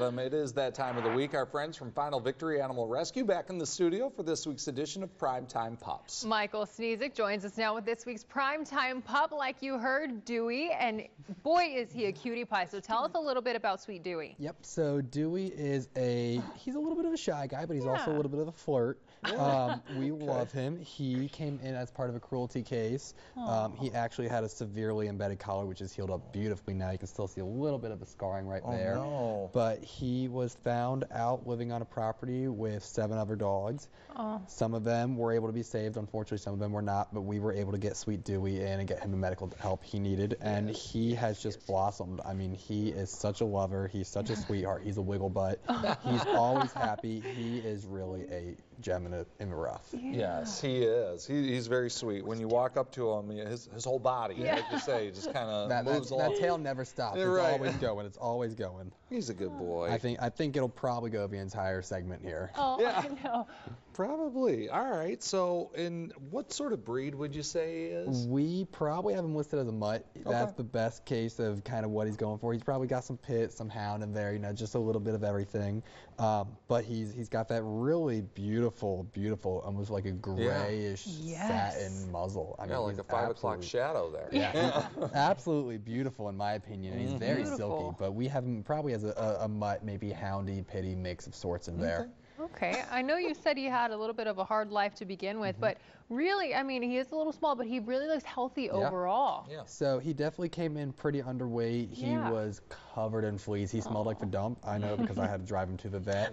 It is that time of the week. Our friends from Final Victory Animal Rescue back in the studio for this week's edition of Primetime Pups. Michael Sneezik joins us now with this week's Primetime Pup. Like you heard, Dewey, and boy is he a cutie pie. So tell us a little bit about sweet Dewey. Yep, so Dewey is he's a little bit of a shy guy, but he's also a little bit of a flirt. We love him. He came in as part of a cruelty case. He actually had a severely embedded collar, which is healed up beautifully now. You can still see a little bit of the scarring right there. No. But he was found out living on a property with 7 other dogs. Some of them were able to be saved. Unfortunately, some of them were not, but we were able to get sweet Dewey in and get him the medical help he needed, and he has just blossomed. I mean, he is such a lover. He's such a sweetheart. He's a wiggle butt. He's always happy. He is really a gem in the rough. Yes, he is. He's very sweet. When you walk up to him, his whole body, like you say, just kind of moves along. That tail never stops. It's always going. It's always going. He's a good boy. I think it'll probably go the entire segment here. Oh, yeah. I know. Probably. All right. So, what sort of breed would you say he is? We probably have him listed as a mutt. That's the best case of kind of what he's going for. He's probably got some pit, some hound in there, just a little bit of everything. But he's got that really beautiful, almost like a grayish satin muzzle. I mean, like a 5 o'clock shadow there. Yeah, absolutely beautiful in my opinion. And he's very silky. But we have him probably as a mutt, maybe houndy, pitty mix of sorts in there. Okay, I know you said he had a little bit of a hard life to begin with, but really, I mean, he is a little small, but he really looks healthy overall. Yeah. So he definitely came in pretty underweight. He was covered in fleas. He smelled like the dump. I know because I had to drive him to the vet.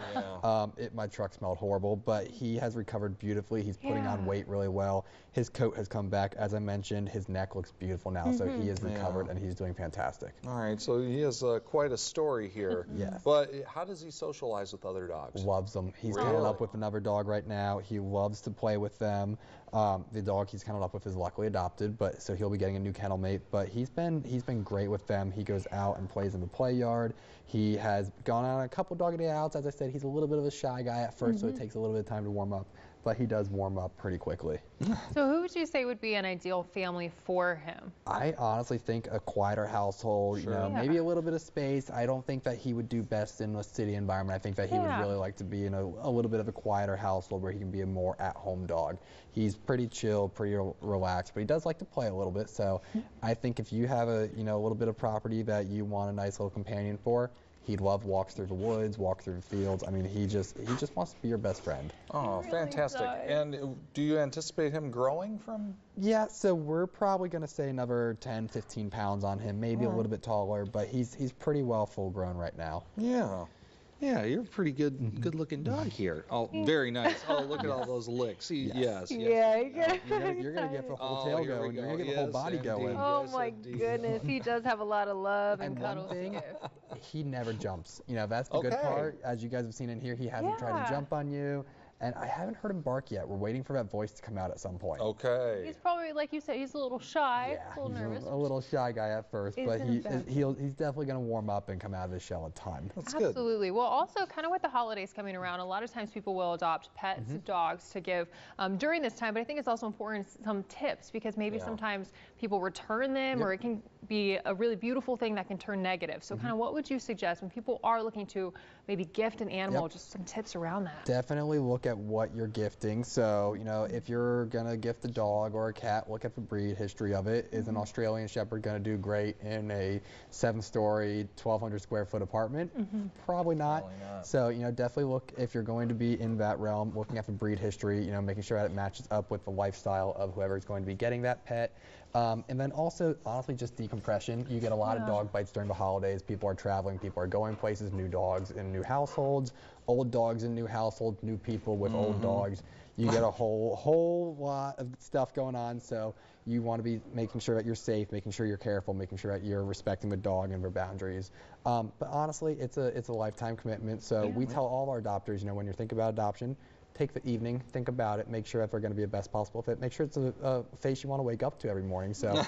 My truck smelled horrible, but he has recovered beautifully. He's putting on weight really well. His coat has come back. As I mentioned, his neck looks beautiful now, so he is recovered and he's doing fantastic. All right, so he has quite a story here. Yes. But how does he socialize with other dogs? Loves them. He's kenneled up with another dog right now. He loves to play with them. The dog he's kenneled up with is luckily adopted, but so he'll be getting a new kennel mate. But he's been great with them. He goes out and plays in the play yard. He has gone on a couple doggy day outs. As I said, he's a little bit of a shy guy at first, so it takes a little bit of time to warm up. But he does warm up pretty quickly. So who would you say would be an ideal family for him? I honestly think a quieter household, maybe a little bit of space. I don't think that he would do best in a city environment. I think that he would really like to be in a little bit of a quieter household where he can be a more at-home dog. He's pretty chill, pretty relaxed, but he does like to play a little bit. So I think if you have a little bit of property that you want a nice little companion for, he'd love walks through the woods, walk through the fields. I mean, he just wants to be your best friend. Oh, really fantastic. does. And do you anticipate him growing from? Yeah, so we're probably going to say another 10, 15 pounds on him, maybe a little bit taller, but he's pretty well full grown right now. Yeah. Yeah, you're a pretty good-looking dog here. Oh, very nice. Oh, look at all those licks. Yes. Yeah, you're gonna get the whole tail going. You're gonna get the whole body going. Oh my goodness, he does have a lot of love and cuddles. One thing, he never jumps. That's the good part. As you guys have seen in here, he hasn't tried to jump on you. And I haven't heard him bark yet. We're waiting for that voice to come out at some point. Okay. He's probably, like you said, he's a little shy, a little nervous. A little shy guy at first, but he's definitely going to warm up and come out of his shell in time. That's good. Absolutely. Well, also, kind of with the holidays coming around, a lot of times people will adopt pets, dogs, to give during this time. But I think it's also important some tips because maybe sometimes people return them or it can be a really beautiful thing that can turn negative. So kind of what would you suggest when people are looking to maybe gift an animal, just some tips around that? Definitely look at what you're gifting. So, if you're going to gift a dog or a cat, look at the breed history of it. Is an Australian Shepherd going to do great in a 7-story, 1,200 square foot apartment? Probably not. So, definitely look, if you're going to be in that realm, looking at the breed history, making sure that it matches up with the lifestyle of whoever's going to be getting that pet. And then also, honestly, just decompression. You get a lot of dog bites during the holidays. People are traveling, people are going places, new dogs in new households, old dogs in new households, new people with old dogs. You get a whole lot of stuff going on. So you want to be making sure that you're safe, making sure you're careful, making sure that you're respecting the dog and their boundaries. But honestly, it's a lifetime commitment. So we tell all our adopters, when you're thinking about adoption, take the evening, think about it, make sure that they're going to be a best possible fit, make sure it's a face you want to wake up to every morning. So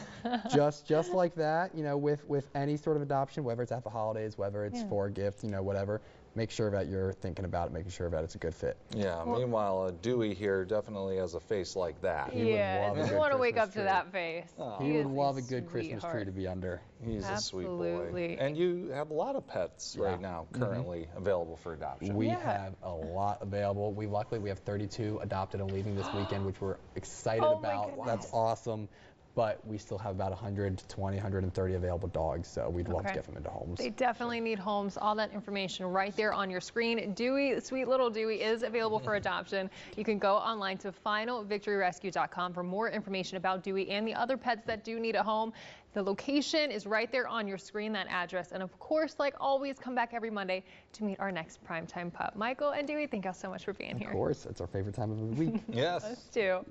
just like that, with any sort of adoption, whether it's at the holidays, whether it's for a gift, whatever, make sure that you're thinking about it, making sure that it's a good fit. Yeah, meanwhile, Dewey here definitely has a face like that. Yeah, you want to wake up to that face. Oh. He would love a good Christmas tree to be under. He's a sweet boy. And you have a lot of pets right now currently available for adoption. We have a lot available. Luckily we have 32 adopted and leaving this weekend, which we're excited about. That's awesome. But we still have about 120, 130 available dogs, so we'd love to get them into homes. They definitely need homes. All that information right there on your screen. Dewey, sweet little Dewey, is available for adoption. You can go online to finalvictoryrescue.com for more information about Dewey and the other pets that do need a home. The location is right there on your screen, that address. And of course, like always, come back every Monday to meet our next Primetime Pup. Michael and Dewey, thank you so much for being here. Of course, it's our favorite time of the week. Yes. Us too.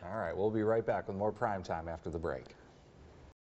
All right, we'll be right back with more Primetime after the break.